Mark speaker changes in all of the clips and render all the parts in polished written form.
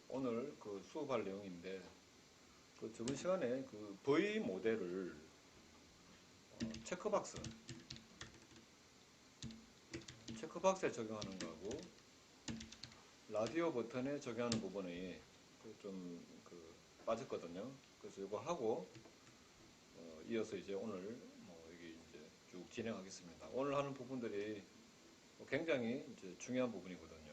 Speaker 1: 오늘 그 수업할 내용인데, 그 저번 시간에 그 V 모델을 체크박스에 적용하는 거하고 라디오 버튼에 적용하는 부분이 좀 빠졌거든요. 그래서 이거 하고 이어서 이제 오늘 여기 이제 쭉 진행하겠습니다. 오늘 하는 부분들이 굉장히 이제 중요한 부분이거든요.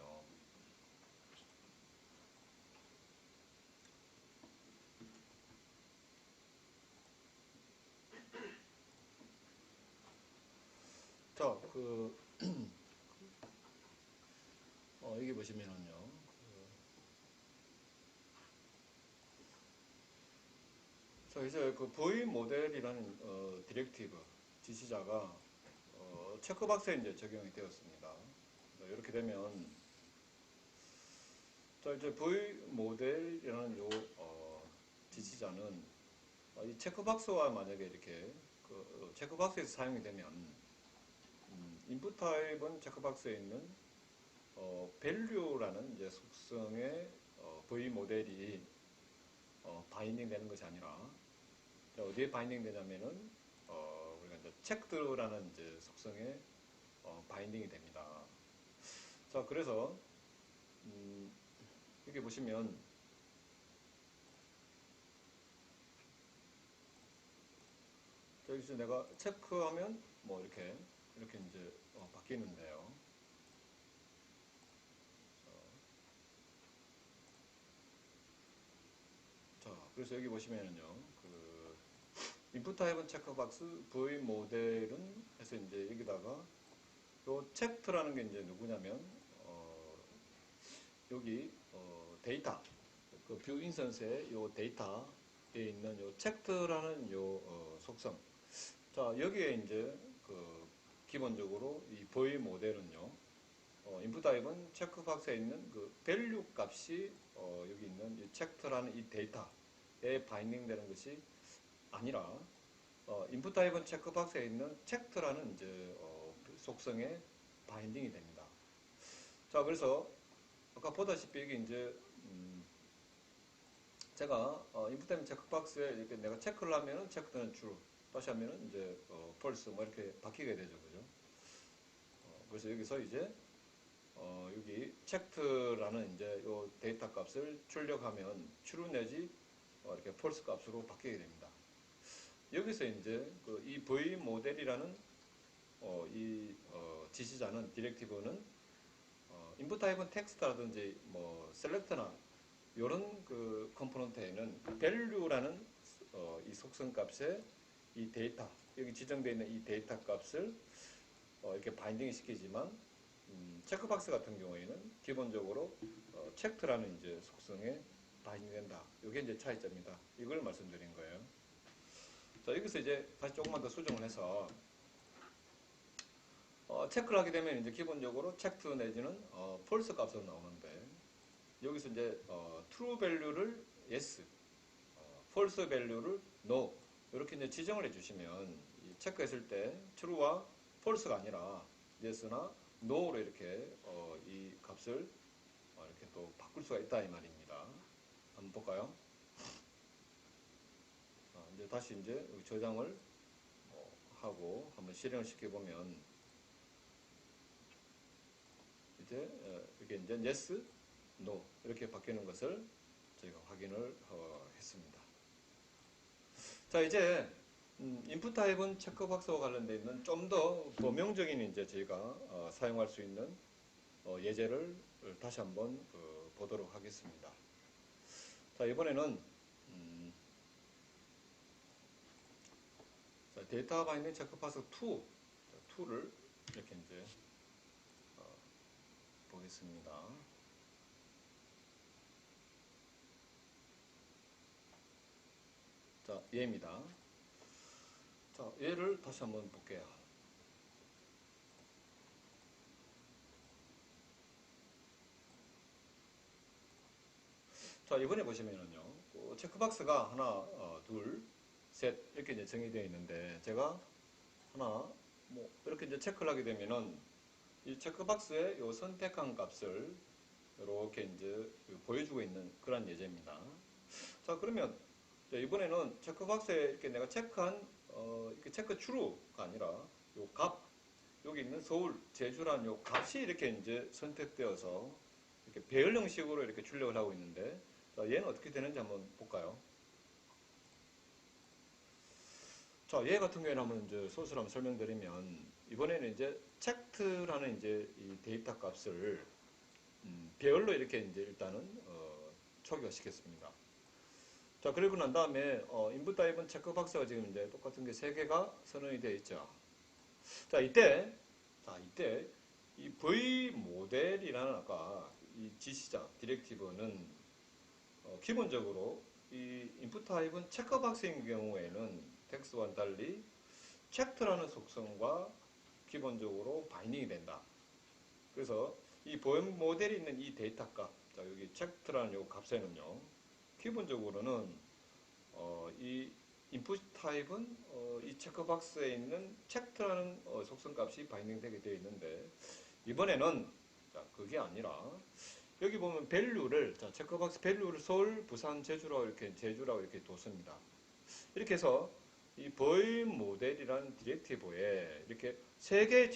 Speaker 1: 자, 여기 보시면은요. 자, 이제 그 V 모델이라는 디렉티브 지시자가 체크박스에 이제 적용이 되었습니다. 이렇게 되면 자, 이제 V 모델이라는 지시자는 이 체크박스와 만약에 이렇게 체크박스에서 사용이 되면 인풋 타입은 체크박스에 있는 value라는 이제 속성의 V 모델이 바인딩 되는 것이 아니라 어디에 바인딩 되냐면은 우리가 이제 checked라는 이제 속성에 바인딩이 됩니다. 자, 그래서 여기 보시면 여기서 내가 체크하면 이렇게 이제 바뀌는데요. 자, 그래서 여기 보시면은요, 인풋 타입은 체크박스, V 모델은 해서 이제 여기다가 요 checked라는 게 이제 누구냐면 여기 데이터, 그 뷰 인스턴스의 요 데이터에 있는 요 checked라는 속성. 자, 여기에 이제 기본적으로 이 V 모델은요, 인풋 타입은 체크박스에 있는 그 value 값이 여기 있는 이 checked라는 이 데이터에 바인딩 되는 것이 아니라 인풋 타입은 체크박스에 있는 checked라는 이제 속성에 바인딩이 됩니다. 자, 그래서 아까 보다시피 이게 이제 제가 인풋 타입 체크박스에 이렇게 내가 체크를 하면은 체크는 true, 다시 하면은 이제 false 뭐 이렇게 바뀌게 되죠, 그죠? 그래서 여기서 이제 여기 checked라는 이제 요 데이터 값을 출력하면 true 내지 이렇게 false 값으로 바뀌게 됩니다. 여기서 이제 이 V 모델이라는 지시자는 디렉티브는 인풋 타입은 텍스트라든지 뭐 셀렉터나 이런 그 컴포넌트에는 value라는 이 속성 값에 이 데이터 여기 지정되어 있는 이 데이터 값을 이렇게 바인딩 시키지만 체크박스 같은 경우에는 기본적으로 checked라는 이제 속성에 바인딩된다. 이게 이제 차이점이다. 이걸 말씀드린 거예요. 자, 여기서 이제 다시 조금만 더 수정을 해서 체크를 하게 되면 이제 기본적으로 checked 내지는 false 값으로 나오는데 여기서 이제 true value를 yes, false value를 no 이렇게 이제 지정을 해주시면 체크했을 때 true와 false가 아니라 yes나 no로 이렇게 이 값을 이렇게 또 바꿀 수가 있다 이 말입니다. 한번 볼까요? 이제 다시 이제 저장을 하고 한번 실행을 시켜보면 이제 이게 이제 yes, no 이렇게 바뀌는 것을 저희가 확인을 했습니다. 자, 이제 인풋 타입은 체크박스와 관련되어 있는 좀 더 범용적인 이제 저희가 사용할 수 있는 예제를 다시 한번 보도록 하겠습니다. 자, 이번에는 자, 데이터 바인딩 체크박스 2를 이렇게 이제 보겠습니다. 자, 얘입니다. 자, 얘를 다시 한번 볼게요. 자, 이번에 보시면은요, 체크박스가 하나, 둘, 셋, 이렇게 이제 정의되어 있는데, 제가 하나, 이렇게 이제 체크를 하게 되면은, 이 체크박스에 요 선택한 값을 이렇게 이제 보여주고 있는 그런 예제입니다. 자, 그러면 이번에는 체크박스에 이렇게 내가 체크한 이렇게 체크 true가 아니라 요 값, 여기 있는 서울, 제주라는 요 값이 이렇게 이제 선택되어서 이렇게 배열 형식으로 이렇게 출력을 하고 있는데, 자, 얘는 어떻게 되는지 한번 볼까요? 자, 얘 같은 경우에는 한번 이제 소스를 한번 설명드리면, 이번에는 이제 checked라는 이제 이 데이터 값을 배열로 이렇게 이제 일단은 초기화 시켰습니다. 자, 그리고 난 다음에 인풋 타입은 체크박스가 지금 이제 똑같은 게 3개가 선언이 되어 있죠. 자, 이때 이 V 모델이라는 아까 이 지시자 디렉티브는 기본적으로 이 인풋 타입은 체크박스인 경우에는 텍스트와는 달리 체크라는 속성과 기본적으로 바인딩이 된다. 그래서 이 보험 모델이 있는 이 데이터 값, 자, 여기 체크라는 요 값에는요, 기본적으로는 이 인풋 타입은 이 체크박스에 있는 체크라는 속성 값이 바인딩되게 되어 있는데, 이번에는 자, 그게 아니라 여기 보면 밸류를, 자, 체크박스 밸류를 서울, 부산, 제주라고 이렇게 뒀습니다. 이렇게 해서 이 보임 모델이라는 디렉티브에 이렇게 3개의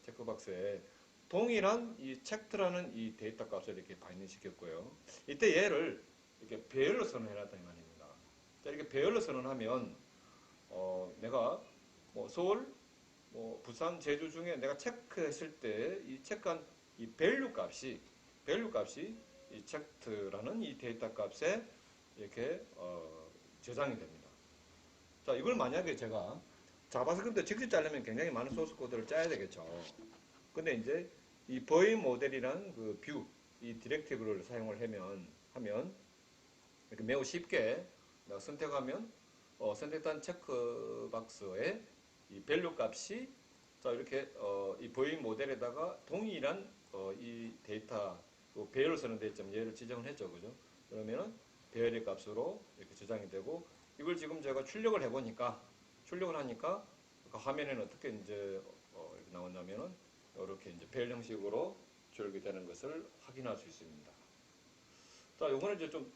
Speaker 1: 체크박스에 동일한 이 체크라는 이 데이터 값을 이렇게 바인딩 시켰고요. 이때 얘를 이렇게 배열로 선언해놨다 이 말입니다. 자, 이렇게 배열로 선언하면 내가 뭐 서울, 뭐 부산, 제주 중에 내가 체크했을 때 이 체크한 이 밸류 값이 이 체크라는 이 데이터 값에 이렇게 저장이 됩니다. 자, 이걸 만약에 제가 자바스크립트 직접 짜려면 굉장히 많은 소스 코드를 짜야 되겠죠. 근데 이제 이 버인 모델이란 그 뷰, 이 디렉티브를 사용을 하면 이렇게 매우 쉽게 내가 선택하면 선택한 체크박스에 이 밸류 값이 자, 이렇게 이 버인 모델에다가 동일한 이 데이터 배열을 쓰는 데점 얘를 지정을 했죠, 그죠? 그러면은 배열의 값으로 이렇게 저장이 되고, 이걸 지금 제가 출력을 하니까 그 화면에는 어떻게 이제 이렇게 나오냐면은 이렇게 이제 배열 형식으로 출력이 되는 것을 확인할 수 있습니다. 자, 요거는 이제 좀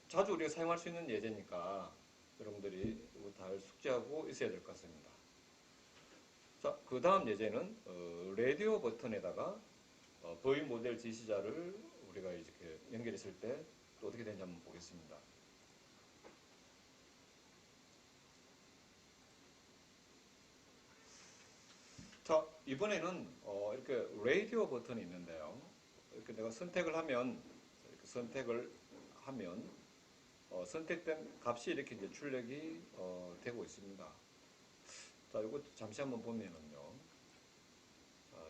Speaker 1: 자주 우리가 사용할 수 있는 예제니까 여러분들이 이거 다 숙지하고 있어야 될 것 같습니다. 자, 그 다음 예제는 라디오 버튼에다가 버이 모델 지시자를 우리가 이렇게 연결했을 때 또 어떻게 되는지 한번 보겠습니다. 자, 이번에는 이렇게 라디오 버튼이 있는데요. 이렇게 내가 선택을 하면 선택된 값이 이렇게 이제 출력이 되고 있습니다. 자, 이거 잠시 한번 보면은요.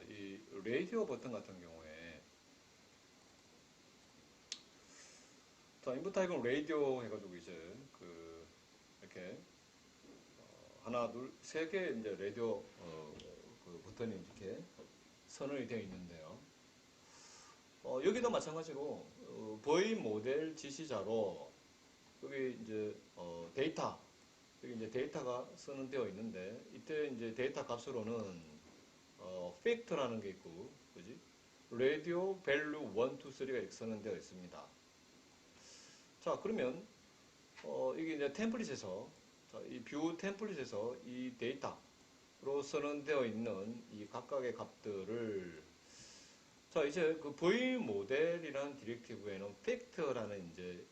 Speaker 1: 이 라디오 버튼 같은 경우에 자, 인풋 타입은 라디오 해가지고 이제 이렇게 하나, 둘, 세 개 이제 라디오 그 버튼이 이렇게 선언이 되어 있는데요. 여기도 마찬가지로 버이 모델 지시자로 여기 이제 여기 이제 데이터가 선언되어 있는데, 이때 이제 데이터 값으로는 팩트라는 게 있고, 그지? 라디오 밸류 1, 2, 3가 이렇게 선언되어 있습니다. 자, 그러면 이게 이제 템플릿에서 이 뷰 템플릿에서 이 데이터로 선언되어 있는 이 각각의 값들을 자, 이제 그 V 모델이라는 디렉티브에는 팩터라는 이제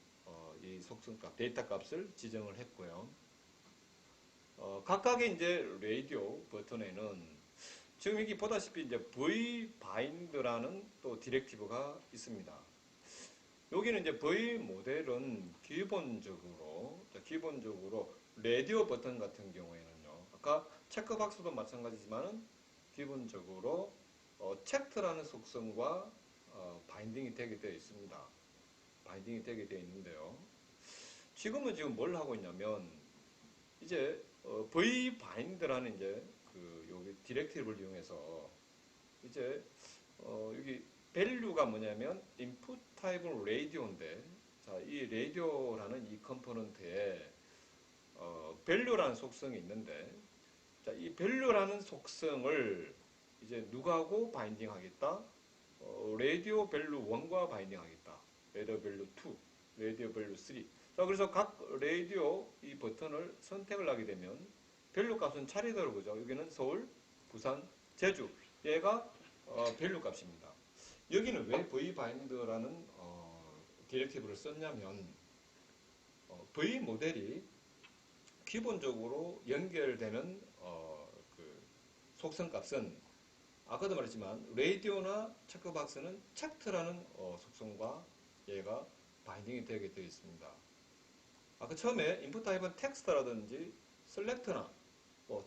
Speaker 1: 이 속성값, 데이터 값을 지정을 했고요. 각각의 이제 라디오 버튼에는 지금 여기 보다시피 이제 V 바인드라는 또 디렉티브가 있습니다. 여기는 이제 V 모델은 기본적으로 라디오 버튼 같은 경우에는요. 아까 체크박스도 마찬가지지만은 기본적으로 체크라는 속성과 바인딩이 되게 되어 있습니다. 바인딩이 되게 되어 있는데요. 지금 뭘 하고 있냐면 이제 V 바인드라는 이제 여기 디렉티브를 이용해서 이제 여기 밸류가 뭐냐면 인풋 타입은 라디오인데, 자, 이 라디오라는 이 컴포넌트에 밸류라는 속성이 있는데, 자, 이 밸류라는 속성을 이제 누구하고 바인딩 하겠다? 라디오 밸류 1과 바인딩하겠다. 라디오 밸류 2, 라디오 밸류 3. 자, 그래서 각 라디오 이 버튼을 선택을 하게 되면 밸류 값은 차례대로 보죠. 여기는 서울, 부산, 제주. 얘가 밸류 값입니다. 여기는 왜 vbind라는 디렉티브를 썼냐면 v 모델이 기본적으로 연결되는 그 속성 값은 아까도 말했지만 라디오나 체크박스는 체크라는 속성과 얘가 바인딩이 되게 되어 있습니다. 아까 처음에 인풋 타입은 텍스트라든지 셀렉트나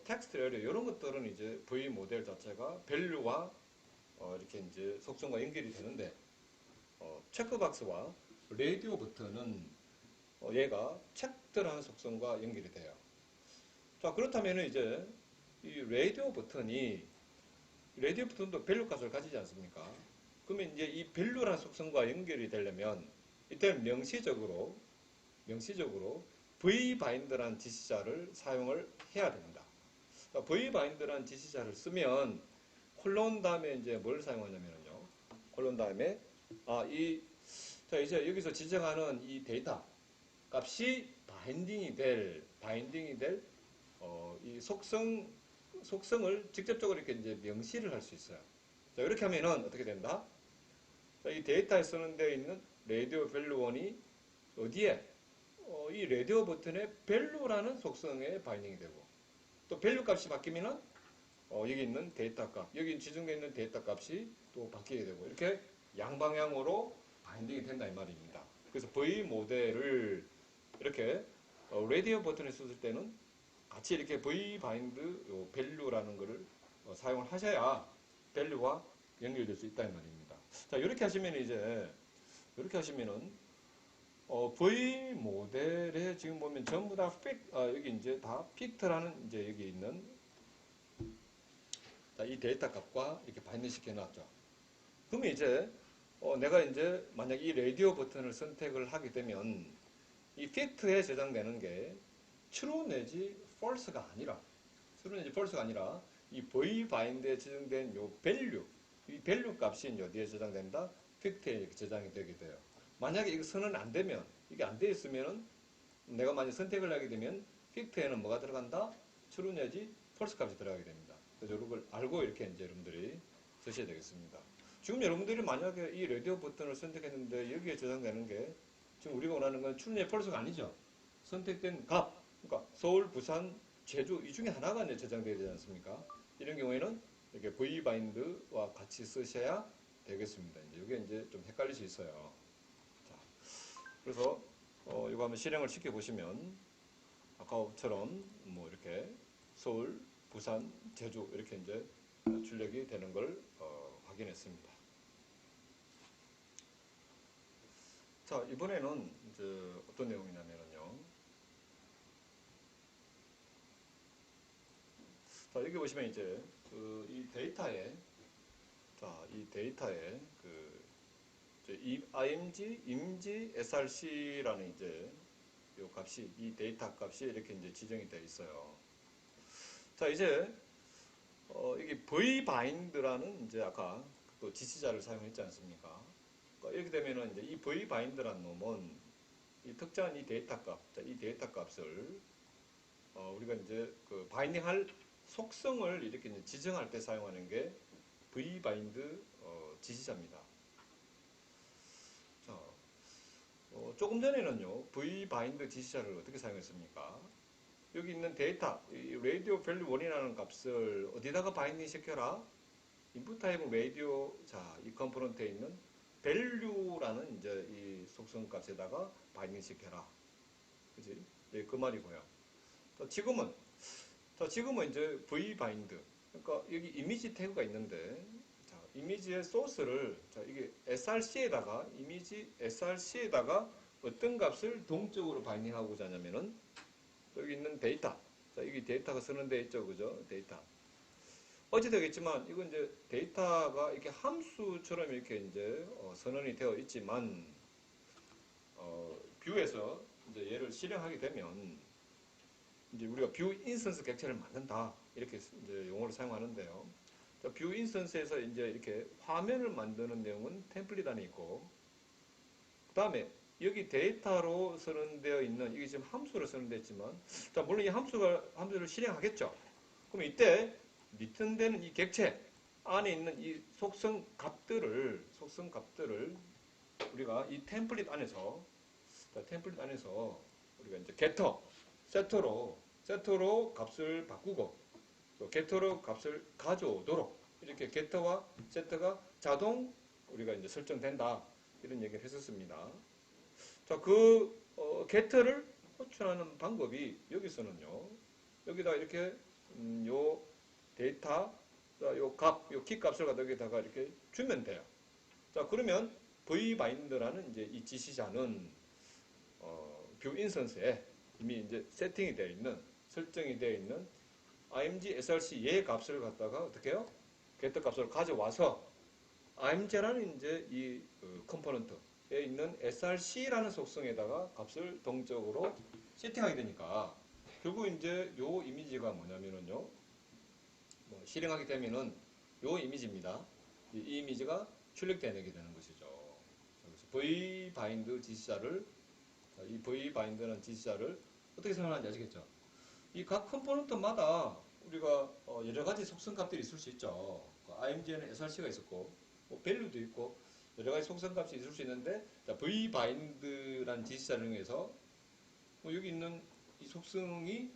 Speaker 1: 텍스트 에리어 이런 것들은 이제 V 모델 자체가 밸류와 이렇게 이제 속성과 연결이 되는데 체크박스와 라디오 버튼은 얘가 체크라는 속성과 연결이 돼요. 자, 그렇다면 이제 이 라디오 버튼도 밸류 값을 가지지 않습니까? 그러면 이제 이 밸류라는 속성과 연결이 되려면 이때는 명시적으로 vbind라는 지시자를 사용을 해야 됩니다. vbind라는 지시자를 쓰면 콜론 다음에 이제 뭘 사용하냐면요. 콜론 다음에 자, 이제 여기서 지정하는 이 데이터 값이 바인딩이 될 이 속성을 직접적으로 이렇게 이제 명시를 할 수 있어요. 자, 이렇게 하면은 어떻게 된다? 자, 이 데이터에 쓰는 데에 있는 라디오 밸류 1이 어디에? 이 라디오 버튼의 밸류라는 속성에 바인딩이 되고 또 밸류 값이 바뀌면은 여기 있는 데이터 값, 여기 지정되어 있는 데이터 값이 또 바뀌게 되고 이렇게 양방향으로 바인딩이 된다 이 말입니다. 그래서 V 모델을 이렇게 라디오 버튼을 썼을 때는 같이 이렇게 V 바인드 밸류라는 것을 사용을 하셔야 밸류와 연결될 수 있다 이 말입니다. 자, 이렇게 하시면은 V 모델에 지금 보면 전부 다 여기 이제 다 픽트라는 이제 여기 있는 이 데이터 값과 이렇게 바인드 시켜 놨죠. 그러면 이제 내가 이제 만약 이 라디오 버튼을 선택을 하게 되면 이 픽트에 저장되는 게 true 내지 false가 아니라 이 V 바인드에 저장된 요 이 밸류 값이 어디에 저장된다? 픽트에 저장이 되게 돼요. 만약에 이거는 안 되면, 이게 안 되어 있으면은 내가 만약 선택을 하게 되면 픽트에는 뭐가 들어간다? true 내지 false 값이 들어가게 됩니다. 그래서 이걸 알고 이렇게 이제 여러분들이 쓰셔야 되겠습니다. 지금 여러분들이 만약에 이 라디오 버튼을 선택했는데 여기에 저장되는 게 지금 우리가 원하는 건 true 내지 false가 아니죠. 선택된 값, 그러니까 서울, 부산, 제주 이 중에 하나가 이제 저장되어야 되지 않습니까? 이런 경우에는 이렇게 vbind와 같이 쓰셔야 되겠습니다. 이제 이게 이제 좀 헷갈릴 수 있어요. 자, 그래서 이거 한번 실행을 시켜 보시면 아까처럼 뭐 이렇게 서울, 부산, 제주 이렇게 이제 출력이 되는 걸 확인했습니다. 자, 이번에는 이제 어떤 내용이냐면요. 자, 여기 보시면 이제 이 데이터에 img src라는 이제 요 값이 이 데이터 값이 이렇게 이제 지정이 되어 있어요. 자, 이제 이게 vbind라는 이제 아까 또 지시자를 사용했지 않습니까? 그러니까 이렇게 되면은 이제 이 vbind라는 놈은 이 특정한 이 데이터 값, 자, 이 데이터 값을 우리가 이제 그 바인딩할 속성을 이렇게 이제 지정할 때 사용하는 게 vbind 지시자입니다. 자, 조금 전에는요, vbind 지시자를 어떻게 사용했습니까? 여기 있는 데이터, 이 radio value 1이라는 값을 어디다가 바인딩 시켜라? input type radio, 자, 이 컴포넌트에 있는 value라는 이제 이 속성 값에다가 바인딩 시켜라. 그지? 네, 그 말이고요. 지금은 이제 vbind. 그러니까 여기 이미지 태그가 있는데, 자, 이미지의 소스를, 자, 이게 이미지 src에다가 어떤 값을 동적으로 바인딩하고자 하냐면은, 여기 있는 데이터. 자, 여기 데이터가 쓰는 데 있죠. 그죠? 데이터. 어찌 되겠지만, 이건 이제 데이터가 이렇게 함수처럼 이렇게 이제 선언이 되어 있지만, 뷰에서 이제 얘를 실행하게 되면, 이제 우리가 뷰 인스턴스 객체를 만든다. 이렇게 이제 용어를 사용하는데요. 자, 뷰 인스턴스에서 이제 이렇게 화면을 만드는 내용은 템플릿 안에 있고, 그 다음에 여기 데이터로 선언되어 있는, 이게 지금 함수로 선언됐지만, 자, 물론 이 함수를 실행하겠죠. 그럼 이때 리턴되는 이 객체 안에 있는 이 속성 값들을 우리가 이 템플릿 안에서, 자, 템플릿 안에서 우리가 이제 세터로 값을 바꾸고, 또 게터로 값을 가져오도록 이렇게 게터와 세터가 자동 우리가 이제 설정된다. 이런 얘기를 했었습니다. 자, 게터를 호출하는 방법이 여기서는요. 여기다 이렇게 요 데이터, 요 키 값을 갖다 여기다가 이렇게 주면 돼요. 자, 그러면 vbind라는 이제 이 지시자는 뷰 인스턴스에 이미 이제 세팅이 되어 있는, 설정이 되어 있는 img src 얘 값을 갖다가 어떻게 해요? 게터 값을 가져와서 img라는 이제 이 컴포넌트에 있는 src라는 속성에다가 값을 동적으로 세팅하게 되니까 결국 이제 요 이미지가 뭐냐면은요. 뭐 실행하게 되면은 요 이미지입니다. 이 이미지가 출력되게 되는 것이죠. 그래서 vbind 지시자를, 이 vbind라는 지시자를 어떻게 사용하는지 아시겠죠? 이 각 컴포넌트마다 우리가 여러 가지 속성값들이 있을 수 있죠. img에는 src가 있었고, 뭐 value도 있고, 여러 가지 속성값이 있을 수 있는데, vbind라는 지시자를 이용해서 뭐 여기 있는 이 속성이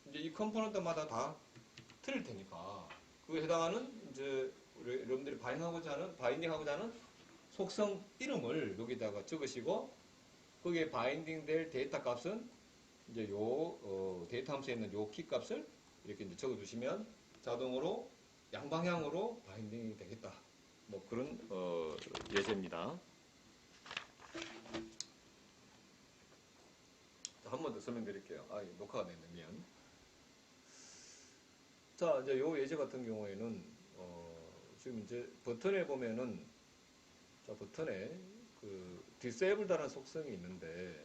Speaker 1: 이제 이 컴포넌트마다 다 틀릴 테니까 그에 해당하는 이제 우리 여러분들이 바인딩하고자 하는 속성 이름을 여기다가 적으시고 거기에 바인딩 될 데이터 값은 이제 데이터 함수에 있는 요 키 값을 이렇게 이제 적어주시면 자동으로 양방향으로 바인딩이 되겠다. 뭐 그런 예제입니다. 한 번 더 설명드릴게요. 녹화가 됐네, 미안. 자, 이제 요 예제 같은 경우에는 지금 이제 버튼에 보면은, 자, 버튼에 그 disabled라는 속성이 있는데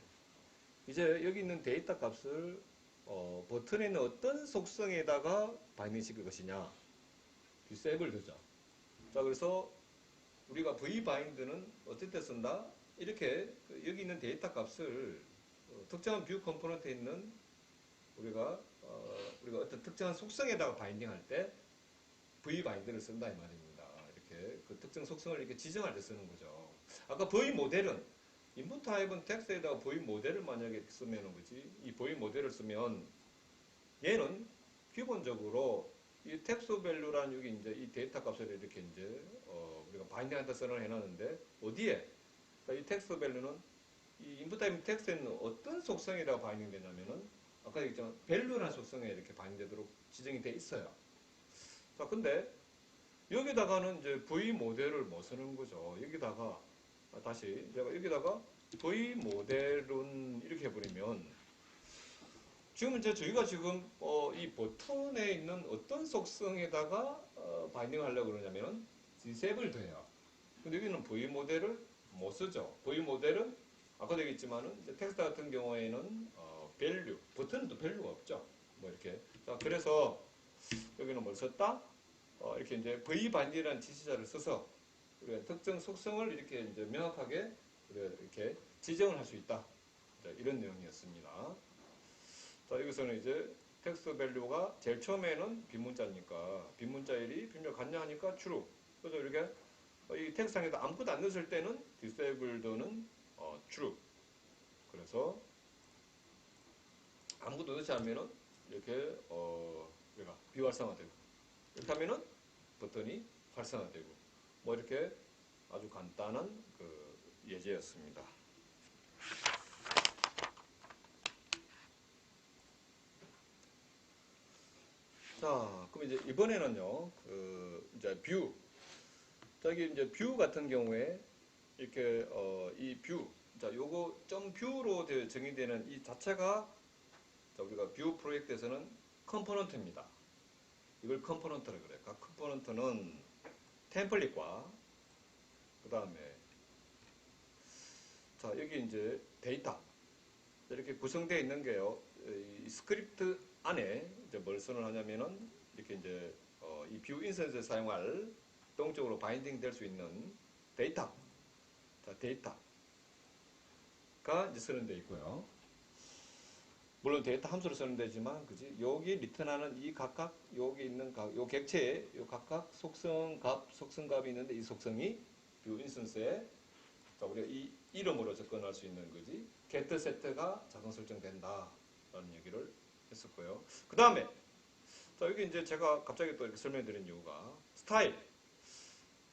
Speaker 1: 이제 여기 있는 데이터 값을 버튼에 있는 어떤 속성에다가 바인딩 시킬 것이냐, disabled죠. 자, 그래서 우리가 vbind는 어떨 때 쓴다? 이렇게 여기 있는 데이터 값을 특정한 뷰 컴포넌트에 있는 우리가 어떤 특정한 속성에다가 바인딩할 때 vbind를 쓴다 이 말입니다. 이렇게 그 특정 속성을 이렇게 지정할 때 쓰는 거죠. 아까 v 모델은 input type은 텍스트에다가 v 모델을 만약에 쓰면은 그지? 이 v 모델을 쓰면 얘는 기본적으로 이 텍스트 밸류라는 여기 이제 이 데이터 값을 이렇게 이제 우리가 바인딩한다 선언을 해놨는데 어디에? 그러니까 이 텍스트 밸류는 이 인풋 타입 텍스트에는 어떤 속성에다가 바인딩 되냐면은 아까 얘기했지만 밸류라는 속성에 이렇게 바인딩되도록 지정이 돼 있어요. 자, 근데 여기다가는 이제 V 모델을 못 쓰는 거죠. 여기다가 다시 제가 여기다가 V 모델은 이렇게 해버리면 지금 이제 저희가 지금 이 버튼에 있는 어떤 속성에다가 바인딩을 하려고 그러냐면은 disabled도 해요. 근데 여기는 V 모델을 못 쓰죠. V 모델은 아까도 얘기했지만은 이제 텍스트 같은 경우에는 value, 버튼은 또 밸류가 없죠. 뭐 이렇게. 자, 그래서 여기는 뭘 썼다? 이렇게 이제 vbind이라는 지시자를 써서 우리가 특정 속성을 이렇게 이제 명확하게 우리가 이렇게 지정을 할 수 있다. 자, 이런 내용이었습니다. 자, 여기서는 이제 텍스트 밸류가 제일 처음에는 빈문자니까 빈문자일이 빈문자 같냐 하니까 true. 그래서 이렇게 이 텍스트상에서 아무것도 안 넣었을 때는 disabled는 true. 그래서 아무것도 넣지 않으면은 이렇게 우리가 비활성화되고 이렇게 하면은 버튼이 활성화되고 뭐 이렇게 아주 간단한 그 예제였습니다. 자, 그럼 이제 이번에는요, 이제 뷰. 저기 이제 뷰 같은 경우에 이렇게 이 뷰, 자, 요거 점 뷰로 정의되는 이 자체가 자, 우리가 뷰 프로젝트에서는 컴포넌트입니다. 이걸 컴포넌트라고 그래요. 각 컴포넌트는 템플릿과 그 다음에 자, 여기 이제 데이터 이렇게 구성되어 있는 게요. 이 스크립트 안에 이제 뭘 선언하냐면은 이렇게 이제 이 뷰 인스턴스에 사용할 동적으로 바인딩 될 수 있는 데이터, 자, 데이터가 이제 선언되어 있고요. 물론 데이터 함수로 선언되지만, 그지? 여기 리턴하는 이 각각 여기 있는 요 객체에 요 각각 속성값이 있는데 이 속성이 뷰 인스턴스에 자, 우리가 이 이름으로 접근할 수 있는 거지. get set가 자동 설정된다 라는 얘기를 했었고요. 그 다음에 자, 여기 이제 제가 갑자기 또 이렇게 설명드린 이유가 스타일.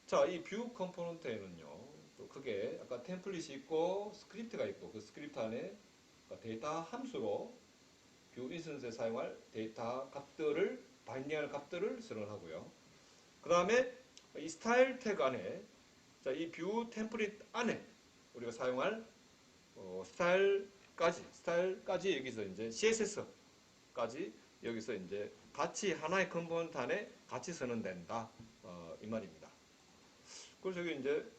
Speaker 1: 자, 이 뷰 컴포넌트에는요, 또 크게 아까 템플릿이 있고 스크립트가 있고 그 스크립트 안에 데이터 함수로 뷰 인스턴스에 사용할 데이터 값들을 바인딩할 값들을 선언하고요. 그 다음에 이 스타일 태그 안에 자, 이 뷰 템플릿 안에 우리가 사용할 스타일까지 여기서 이제 CSS까지 여기서 이제 같이 하나의 컴포넌트 안에 같이 선언된다 이 말입니다. 그래서 여기 이제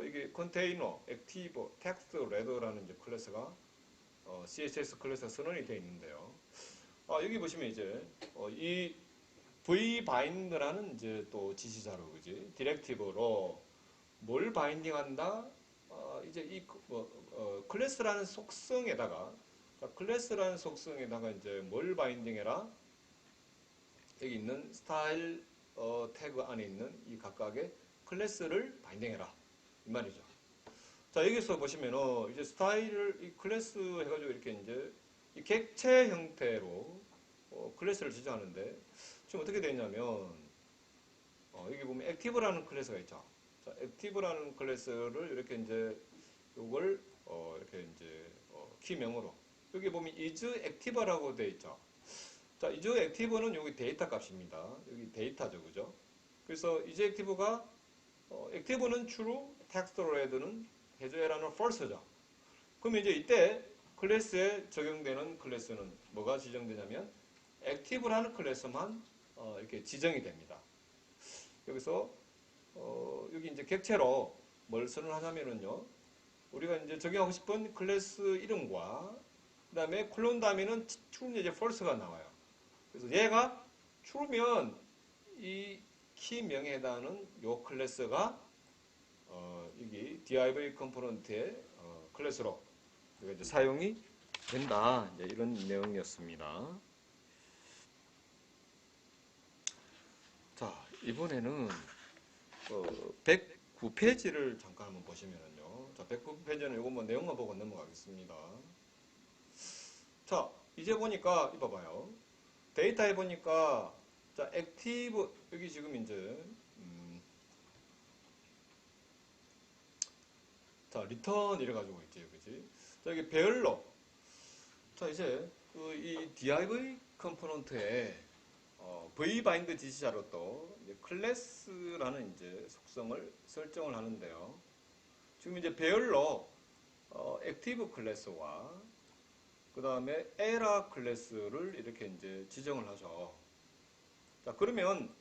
Speaker 1: 이게 컨테이너, 액티브, 텍스트, 레더라는 이제 클래스가 CSS 클래스가 선언이 되어 있는데요. 여기 보시면 이제 이 vbind라는 이제 또 지시자로 그지 디렉티브로 뭘 바인딩한다? 이제 이 클래스라는 속성에다가 이제 뭘 바인딩해라? 여기 있는 스타일 태그 안에 있는 이 각각의 클래스를 바인딩해라 이 말이죠. 자, 여기서 보시면은 이제 스타일을 이 클래스 해가지고 이렇게 이제 이 객체 형태로 클래스를 지정하는데 지금 어떻게 되냐면 여기 보면 액티브라는 클래스가 있죠. 자, 액티브라는 클래스를 이렇게 이제 요걸 이렇게 이제 키명으로 여기 보면 is active라고 되어 있죠. 자, is active는 여기 데이터 값입니다. 여기 데이터죠, 그죠? 그래서 is active가 active는 true, text read는 해줘야라는 false죠. 그럼 이제 이때 클래스에 적용되는 클래스는 뭐가 지정되냐면 active라는 클래스만 이렇게 지정이 됩니다. 여기서 여기 이제 객체로 뭘 선언하냐면은요, 우리가 이제 적용하고 싶은 클래스 이름과 그 다음에 콜론 다음에는 true는 이제 false가 나와요. 그래서 얘가 true면 이 키명에 해당하는 요 클래스가 여기 div 컴포넌트의 클래스로 이제 사용이 된다. 이제 이런 내용이었습니다. 자, 이번에는 109페이지를 잠깐 한번 보시면은요. 자, 109페이지는 이거 뭐 내용만 보고 넘어가겠습니다. 자, 이제 보니까 이봐봐요. 데이터에 보니까 자, 액티브 여기 지금 이제 자, 리턴 이래 가지고 있지, 그지? 자, 여기 배열로 자, 이제 이 div 컴포넌트에 vbind 지시자로 또 이제 클래스라는 이제 속성을 설정을 하는데요. 지금 이제 배열로 액티브 클래스와 그 다음에 에라 클래스를 이렇게 이제 지정을 하죠. 자, 그러면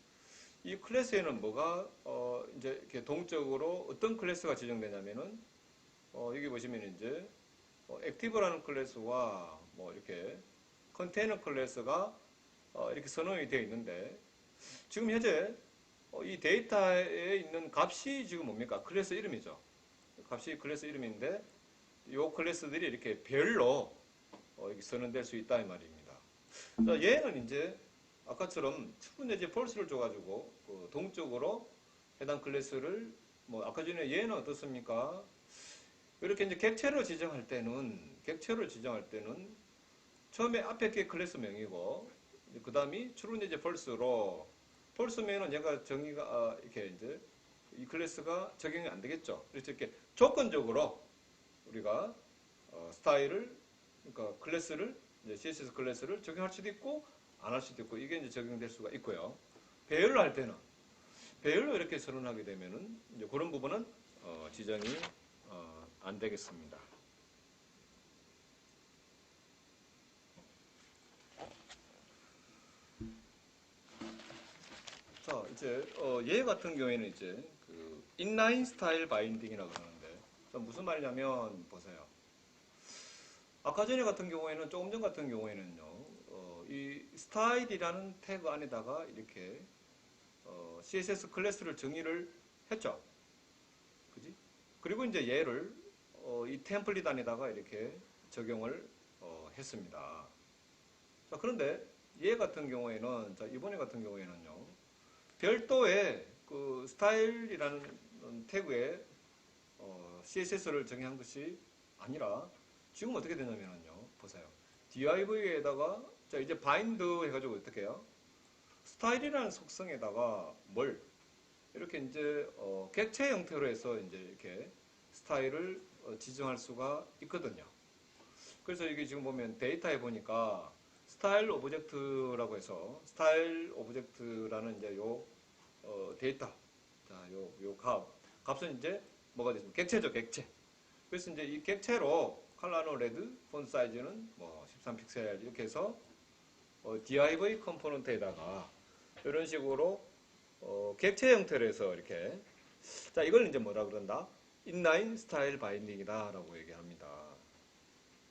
Speaker 1: 이 클래스에는 뭐가 이제 이렇게 동적으로 어떤 클래스가 지정되냐면은 여기 보시면 이제 액티브라는 클래스와 뭐 이렇게 컨테이너 클래스가 이렇게 선언이 되어 있는데 지금 현재 이 데이터에 있는 값이 지금 뭡니까? 클래스 이름이죠. 값이 클래스 이름인데 이 클래스들이 이렇게 별로 이렇게 선언될 수 있다 이 말입니다. 자, 얘는 이제 아까처럼 true 내지 false를 줘가지고 동적으로 해당 클래스를 뭐 아까 전에 얘는 어떻습니까? 이렇게 이제 객체로 지정할 때는 처음에 앞에 게 클래스명이고 그 다음이 true 내지 false로 false면은 얘가 정의가 이렇게 이제 이 클래스가 적용이 안 되겠죠. 그래서 이렇게 조건적으로 우리가 스타일을 그러니까 클래스를 이제 CSS 클래스를 적용할 수도 있고 안 할 수도 있고 이게 이제 적용될 수가 있고요. 배열로 할 때는 배열로 이렇게 선언하게 되면은 이제 그런 부분은 지정이 안 되겠습니다. 자, 이제 얘 같은 경우에는 이제 그 인라인 스타일 바인딩이라고 하는데 무슨 말이냐면 보세요. 아까 전에 같은 경우에는 조금 전 같은 경우에는요. 이 스타일이라는 태그 안에다가 이렇게 CSS 클래스를 정의를 했죠. 그지? 그리고 이제 얘를 이 템플릿 안에다가 이렇게 적용을 했습니다. 자, 그런데 얘 같은 경우에는, 자, 이번에 같은 경우에는요, 별도의 그 스타일이라는 태그에 CSS를 정의한 것이 아니라 지금 어떻게 되냐면요, 보세요. div에다가 자, 이제 바인드 해가지고 어떻게 해요? 스타일이라는 속성에다가 뭘 이렇게 이제 객체 형태로 해서 이제 이렇게 스타일을 지정할 수가 있거든요. 그래서 이게 지금 보면 데이터에 보니까 스타일 오브젝트라고 해서 스타일 오브젝트라는 이제 요 데이터, 자, 요 값은 이제 뭐가 됐습니까? 객체죠, 객체. 그래서 이제 이 객체로 컬러는 레드, 폰트 사이즈는 뭐 13픽셀 이렇게 해서 div 컴포넌트에다가 이런 식으로 객체 형태로 해서 이렇게 자 이걸 이제 뭐라 그런다? inline style binding이다 라고 얘기합니다.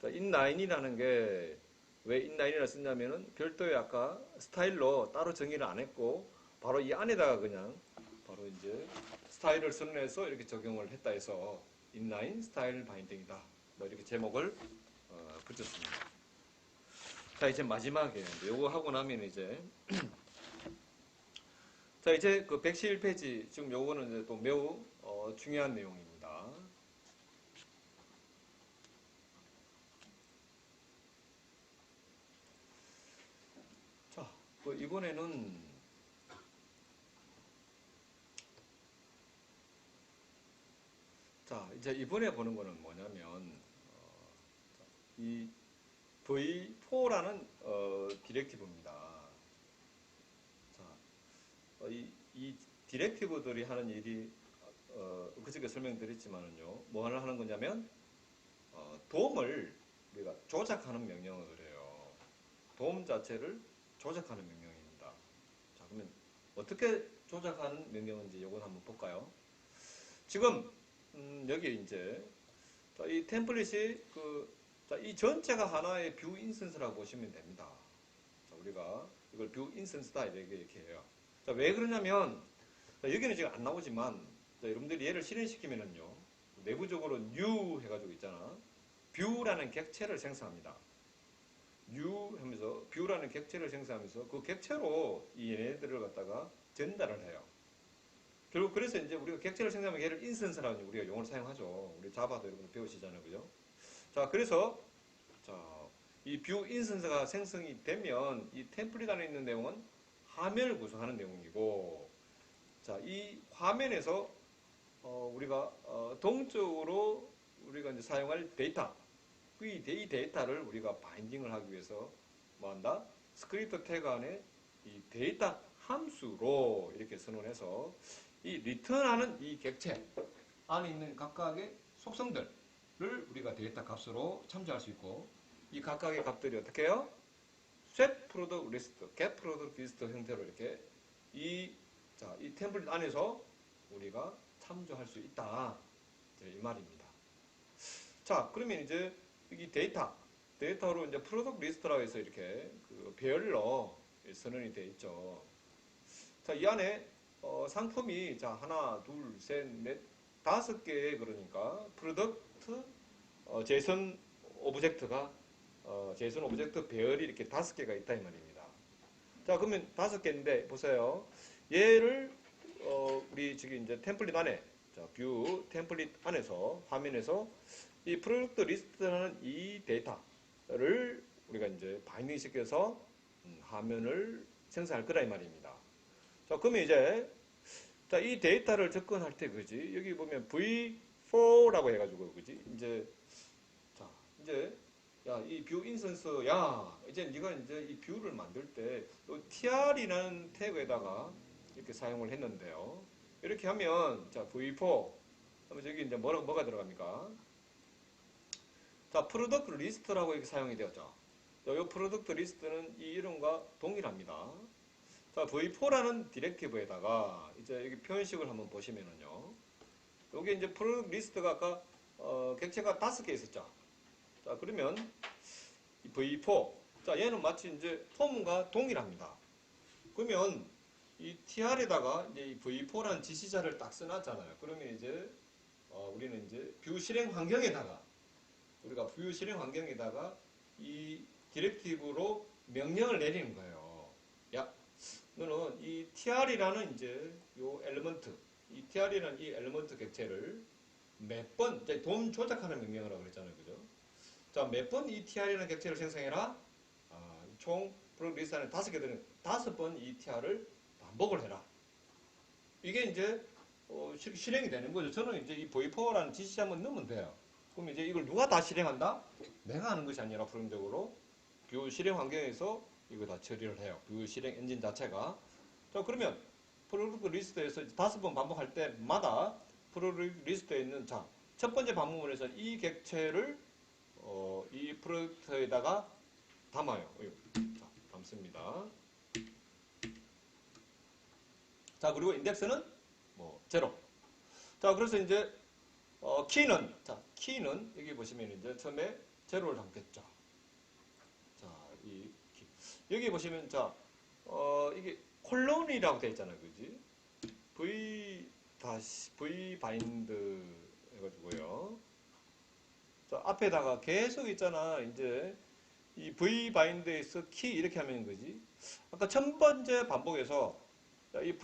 Speaker 1: 자, inline이라는 게 왜 inline이라 쓰냐면은 별도의 아까 스타일로 따로 정의를 안 했고 바로 이 안에다가 그냥 바로 이제 스타일을 선언해서 이렇게 적용을 했다 해서 inline style binding이다 뭐 이렇게 제목을 붙였습니다. 자 이제 마지막에 요거 하고 나면 이제 자, 이제 그 111페이지, 지금 요거는 이제 또 매우 중요한 내용입니다. 자, 그 이번에는, 자, 이제 이번에 보는 거는 뭐냐면, 이 V4라는 디렉티브입니다. 자, 이 디렉티브들이 하는 일이, 그저께 설명드렸지만은요, 뭐 하는 거냐면, 돔을 우리가 조작하는 명령을 해요. 돔 자체를 조작하는 명령입니다. 자, 그러면 어떻게 조작하는 명령인지 이건 한번 볼까요? 지금 여기 이제 이 템플릿이 이 전체가 하나의 뷰 인스턴스라고 보시면 됩니다. 자, 우리가 이걸 뷰 인스턴스다 이렇게 해요. 자, 왜 그러냐면 자, 여기는 지금 안 나오지만 자, 여러분들이 얘를 실행시키면은요 내부적으로 new 해가지고 있잖아. 뷰라는 객체를 생성합니다. new 하면서 뷰라는 객체를 생성하면서 그 객체로 이 얘네들을 갖다가 전달을 해요. 결국 그래서 이제 우리가 객체를 생성하면 얘를 인스턴스라는 우리가 용어를 사용하죠. 우리 자바도 여러분 배우시잖아요, 그죠? 자, 그래서 이 뷰 인스턴스가 생성이 되면 이 템플릿 안에 있는 내용은 화면을 구성하는 내용이고, 자, 이 화면에서 우리가 동적으로 우리가 이제 사용할 데이터, 이 데이터를 우리가 바인딩을 하기 위해서 뭐 한다? 스크립트 태그 안에 이 데이터 함수로 이렇게 선언해서 이 리턴하는 이 객체 안에 있는 각각의 속성들을 우리가 데이터 값으로 참조할 수 있고 이 각각의 값들이 어떻게 해요? swap product list, get product list 형태로 이렇게 이 템플릿 안에서 우리가 참조할 수 있다. 이 말입니다. 자, 그러면 이제 이 데이터로 이제 프로덕트 리스트라고 해서 이렇게 그 배열로 선언이 되어 있죠. 자, 이 안에 상품이 자 하나, 둘, 셋, 넷, 5개의 그러니까 프로덕트 제이슨 오브젝트가 제이슨 오브젝트 배열이 이렇게 5개가 있다 이 말입니다. 자, 그러면 5개인데 보세요. 얘를 우리 지금 이제 템플릿 안에 뷰 템플릿 안에서 화면에서 이 프로덕트 리스트라는 이 데이터를 우리가 이제 바인딩 시켜서 화면을 생성할 거다 이 말입니다. 자, 그러면 이제 이 데이터를 접근할 때 그지? 여기 보면 V4라고 해가지고 그지? 이제 야, 이 뷰 인스턴스 야, 이제 네가 이제 이 뷰를 만들 때 tr이라는 태그에다가 이렇게 사용을 했는데요. 이렇게 하면 자, V4 하면 저기 이제 뭐가 들어갑니까? 자, 프로덕트 리스트라고 이렇게 사용이 되었죠. 자, 이 프로덕트 리스트는 이 이름과 동일합니다. 자, V4라는 디렉티브에다가 이제 여기 표현식을 한번 보시면은요. 여기 이제 프로덕트 리스트가 아까 객체가 5개 있었죠. 자, 그러면 이 V4 자, 얘는 마치 이제 폼과 동일합니다. 그러면 이 TR에다가 이제 이 V4라는 지시자를 딱 써놨잖아요. 그러면 이제 우리는 이제 뷰 실행 환경에다가 우리가 뷰 실행 환경에다가 이 디렉티브로 명령을 내리는 거예요. 야, 너는 이 tr이라는 이제 요 엘리먼트, 이 tr이라는 이 엘리먼트 객체를 몇 번, 돔 조작하는 명령이라고 그랬잖아요. 그죠? 자, 몇 번 이 tr이라는 객체를 생성해라? 총 프로그램 리스트 안에 5개 들은 5번 이 tr을 반복을 해라. 이게 이제 실행이 되는 거죠. 저는 이제 이 v4라는 지시자만 넣으면 돼요. 그럼 이제 이걸 누가 다 실행한다? 내가 하는 것이 아니라 프로그램적으로 뷰 실행 환경에서 이거 다 처리를 해요. 뷰 실행 엔진 자체가. 자, 그러면 프로그램 리스트에서 5번 반복할 때마다 프로그램 리스트에 있는 자, 첫 번째 반복문에서 이 객체를 이 프로젝트에다가 담아요. 자, 담습니다. 자, 그리고 인덱스는 뭐 제로. 자, 그래서 이제 키는 여기 보시면 이제 처음에 제로를 담겠죠. 자, 이 키. 여기 보시면 이게 콜론이라고 되어 있잖아요, 그지? V 바인드 해가지고요. 자, 앞에다가 계속 있잖아. 이제 이 V 바인드에서 키 이렇게 하면 그지? 아까 첫 번째 반복에서 이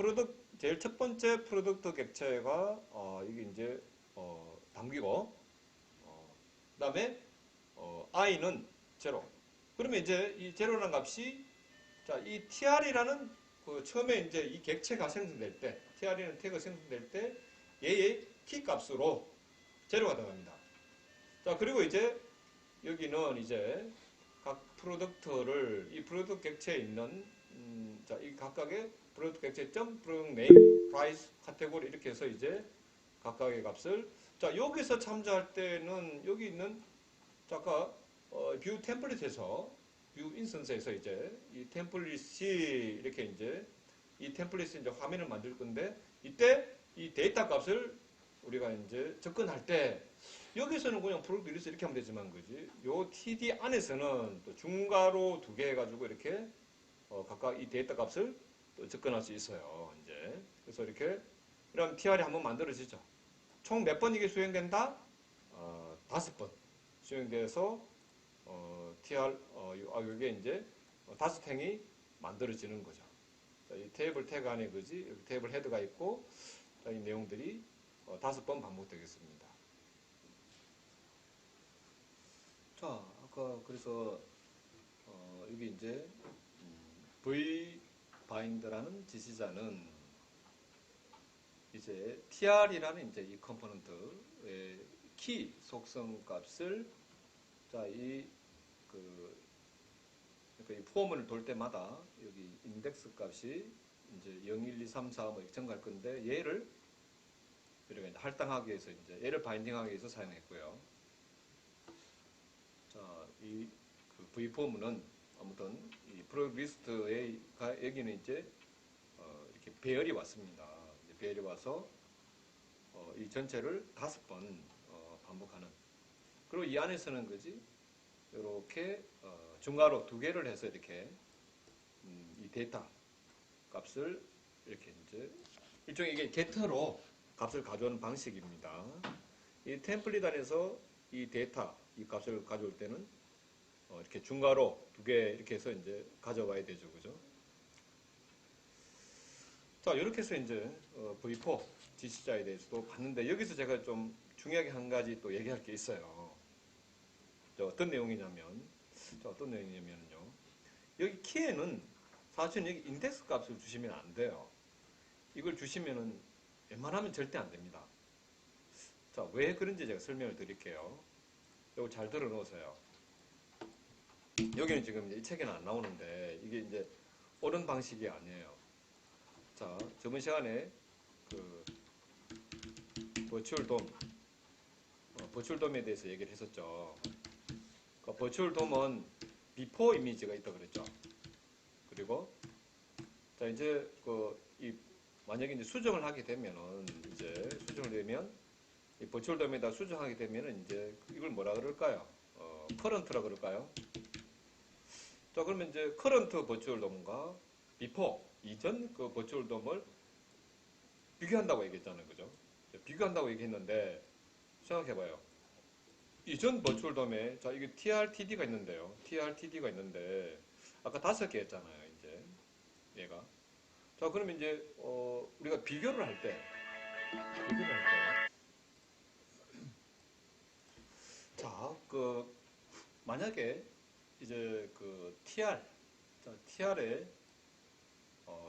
Speaker 1: 제일 첫 번째 프로덕트 객체가 이게 이제 담기고 그다음에 i는 제로. 그러면 이제 이 제로라는 값이 자, 이 tr이라는 그 처음에 이제 이 객체가 생성될 때 tr이라는 태그가 생성될 때 얘의 키 값으로 제로가 들어갑니다. 자, 그리고 이제 여기는 이제 각 프로덕트를 이 프로덕트 객체에 있는 자, 이 각각의 프로덕트 객체 점 프로덕트 네임 프라이스 카테고리 이렇게 해서 이제 각각의 값을 자, 여기서 참조할 때는 여기 있는 아까 뷰 템플릿에서 뷰 인스턴스에서 이제 이 템플릿이 이렇게 이제 이 템플릿에 이제 화면을 만들 건데 이때 이 데이터 값을 우리가 이제 접근할 때 여기서는 그냥 프로덕트 리스트 이렇게 하면 되지만 그지 요 TD 안에서는 또 중괄호 2개 해가지고 이렇게 각각 이 데이터 값을 또 접근할 수 있어요. 이제 그래서 이렇게 그럼 TR이 한번 만들어지죠. 총 몇 번 이게 수행된다? 5번 수행돼서 TR 이게 이제 5행이 만들어지는 거죠. 자, 이 테이블 태그 안에 그지 여기 테이블 헤드가 있고 자, 이 내용들이 5번 반복되겠습니다. 자, 아까 그래서 여기 이제 V 바인드라는 지시자는 이제 tr이라는 이제 이 컴포넌트의 키 속성 값을 자, 그러니까 이 포문을 돌 때마다 여기 인덱스 값이 이제 0, 1, 2, 3, 4 뭐 이렇게 정갈 건데 얘를 우리가 이제 할당하기 위해서 이제 얘를 바인딩하기 위해서 사용했고요. 자, 그 V 포문은 아무튼 이 프로젝트 리스트에 여기는 이제 이렇게 배열이 왔습니다. 이제 배열이 와서 이 전체를 5번 반복하는. 그리고 이 안에서는 그지 이렇게 중괄호 2개를 해서 이렇게 이 데이터 값을 이렇게 이제 일종의 이게 게터로 값을 가져오는 방식입니다. 이 템플릿 안에서 이 데이터 이 값을 가져올 때는 이렇게 중괄호 2개 이렇게 해서 이제 가져와야 되죠, 그죠? 자, 이렇게 해서 이제 V4 지시자에 대해서도 봤는데 여기서 제가 좀 중요하게 한 가지 또 얘기할 게 있어요. 어떤 내용이냐면요. 여기 키에는 사실 여기 인덱스 값을 주시면 안 돼요. 이걸 주시면은 웬만하면 절대 안 됩니다. 자, 왜 그런지 제가 설명을 드릴게요. 이거 잘 들어 놓으세요. 여기는 지금 이 책에는 안 나오는데 이게 이제 옳은 방식이 아니에요. 자, 저번 시간에 그 버추얼 돔, 버추얼 돔에 대해서 얘기를 했었죠. 그 버추얼 돔은 비포 이미지가 있다 그랬죠. 그리고 자, 이제 만약에 이제 수정을 하게 되면은 이 버추얼 돔에다 수정하게 되면은 이제 이걸 뭐라 그럴까요? 커런트라 그럴까요? 자, 그러면 이제 커런트 버추얼 돔과 before 이전 그 버추얼 돔을 비교한다고 얘기했잖아요, 그죠? 비교한다고 얘기했는데 생각해봐요. 이전 버추얼 돔에 자 이게 TRTD가 있는데요. TRTD가 있는데 아까 5개 했잖아요, 이제 얘가. 자 그러면 이제 우리가 비교를 할 때, 자 그 만약에 이제 그 TR에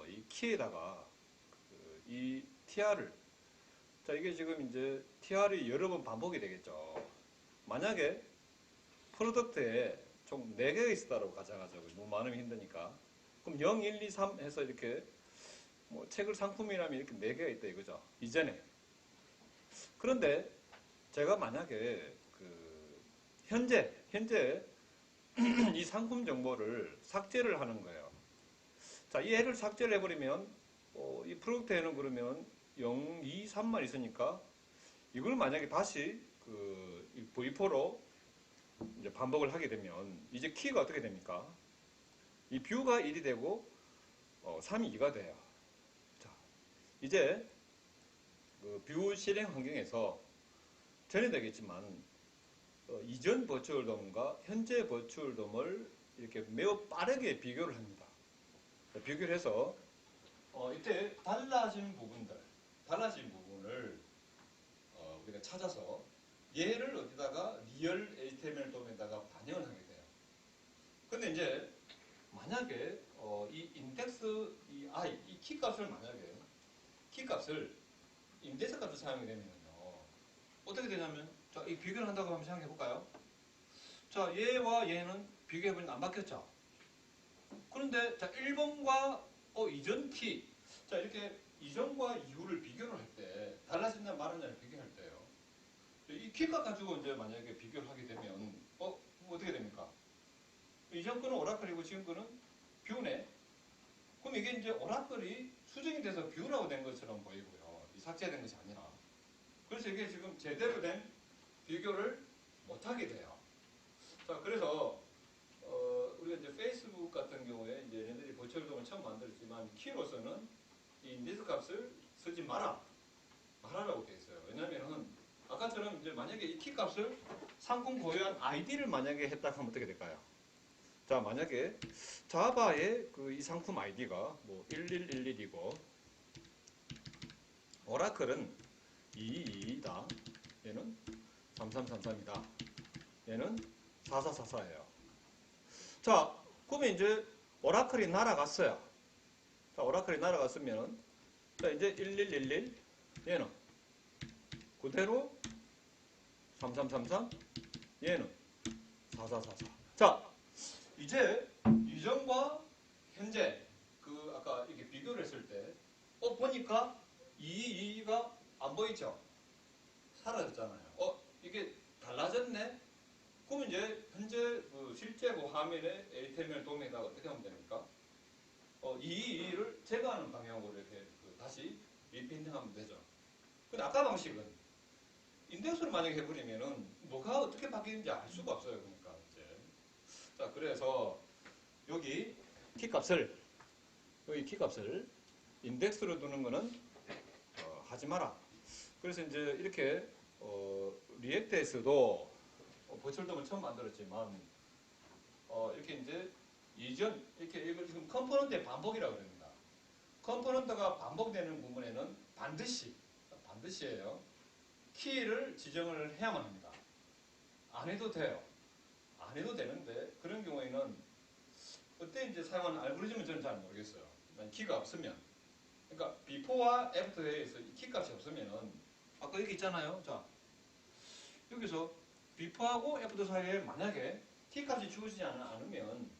Speaker 1: 이 키에다가 이 TR을 자 이게 지금 이제 TR이 여러 번 반복이 되겠죠. 만약에 프로덕트에 총 4개가 있었다고 가정하자고요. 너무 많으면 힘드니까. 그럼 0, 1, 2, 3 해서 이렇게 뭐 책을 상품이라면 이렇게 4개가 있다 이거죠. 이전에. 그런데 제가 만약에 그 현재 이 상품 정보를 삭제를 하는 거예요. 자, 이 애를 삭제를 해버리면 이 프로젝트에는 그러면 0, 2, 3만 있으니까 이걸 만약에 다시 그 V4로 이제 반복을 하게 되면 이제 키가 어떻게 됩니까? 이 뷰가 1이 되고 3이 2가 돼요. 자, 이제 그 뷰 실행 환경에서 전혀 되겠지만 이전 버추얼돔과 현재 버추얼돔을 이렇게 매우 빠르게 비교를 합니다. 비교를 해서 이때 달라진 부분을 우리가 찾아서 얘를 어디다가 리얼 HTML 돔에다가 반영을 하게 돼요. 근데 이제 만약에 이 인덱스 이 키값을 만약에 키값을 인덱스 값을 사용하게 되면요 어떻게 되냐면 자, 이 비교를 한다고 한번 생각해 볼까요? 자, 얘와 얘는 비교해보니까 안 바뀌었죠. 그런데 자 1번과 이전 키 자 이렇게 이전과 이후를 비교를 할 때 달라진다 말하냐를 비교할 때요. 이 키값 가지고 이제 만약에 비교를 하게 되면 어떻게 됩니까? 이전 거는 오라클이고 지금 거는 뷰네. 그럼 이게 이제 오라클이 수정이 돼서 뷰라고 된 것처럼 보이고요. 삭제된 것이 아니라. 그래서 이게 지금 제대로 된 비교를 못하게 돼요. 자, 그래서 우리가 이제 페이스북 같은 경우에 이제 얘네들이 버추얼돔을 처음 만들었지만 키로서는 이 인덱스 값을 쓰지 말아라고 되어 있어요. 왜냐면은 아까처럼 이제 만약에 이 키 값을 상품 고유한 아이디를 만약에 했다 하면 어떻게 될까요? 자, 만약에 자바의 그 이 상품 아이디가 뭐 1111이고 오라클은 222다. 얘는 3333이다. 얘는 4444예요. 자, 그러면 이제 오라클이 날아갔어요. 자, 오라클이 날아갔으면 자, 이제 1111 얘는 그대로 3333 얘는 4444. 자, 이제 이전과 현재 그 아까 이렇게 비교를 했을 때 보니까 222가 안 보이죠? 사라졌잖아요. 이게 달라졌네? 그러면 이제 현재 그 실제 그 화면에 HTML 도면에다가 어떻게 하면 됩니까? 222를 제거하는 방향으로 이렇게 다시 리펜팅하면 되죠. 근데 아까 방식은 인덱스를 만약에 해버리면은 뭐가 어떻게 바뀌는지 알 수가 없어요. 그러니까 이제 자 그래서 여기 키값을 인덱스로 두는 거는 하지 마라. 그래서 이제 이렇게 리액트에서도 버추얼돔을 처음 만들었지만 이렇게 이제 이전 이렇게 이걸 지금 컴포넌트의 반복이라고 그럽니다. 컴포넌트가 반복되는 부분에는 반드시예요. 키를 지정을 해야만 합니다. 안 해도 돼요. 안 해도 되는데 그런 경우에는 그때 이제 사용하는 알고리즘은 저는 잘 모르겠어요. 키가 없으면 그러니까 before와 after에서 키값이 없으면은 아까 여기 있잖아요. 자 여기서 before하고 after 사이에 만약에 키값이 주어지지 않으면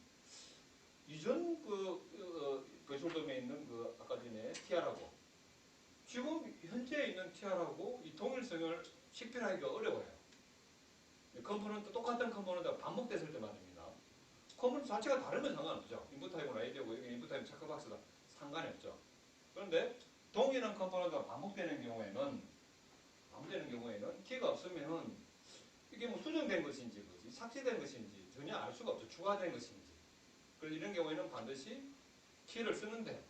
Speaker 1: 이전 그 정도에 있는 그 아까 전에 TR하고 지금 현재 있는 TR하고 이 동일성을 식별하기가 어려워요. 컴포넌트 똑같은 컴포넌트가 반복됐을 때 말입니다. 컴포넌트 자체가 다르면 상관없죠. 인풋 타입은 아이디어고 여기 인풋 타입 체크박스다 상관이 없죠. 그런데 동일한 컴포넌트가 반복되는 경우에는 키가 없으면은 이게 뭐 수정된 것인지 삭제된 것인지 전혀 알 수가 없죠. 추가된 것인지. 그래서 이런 경우에는 반드시 t를 쓰는데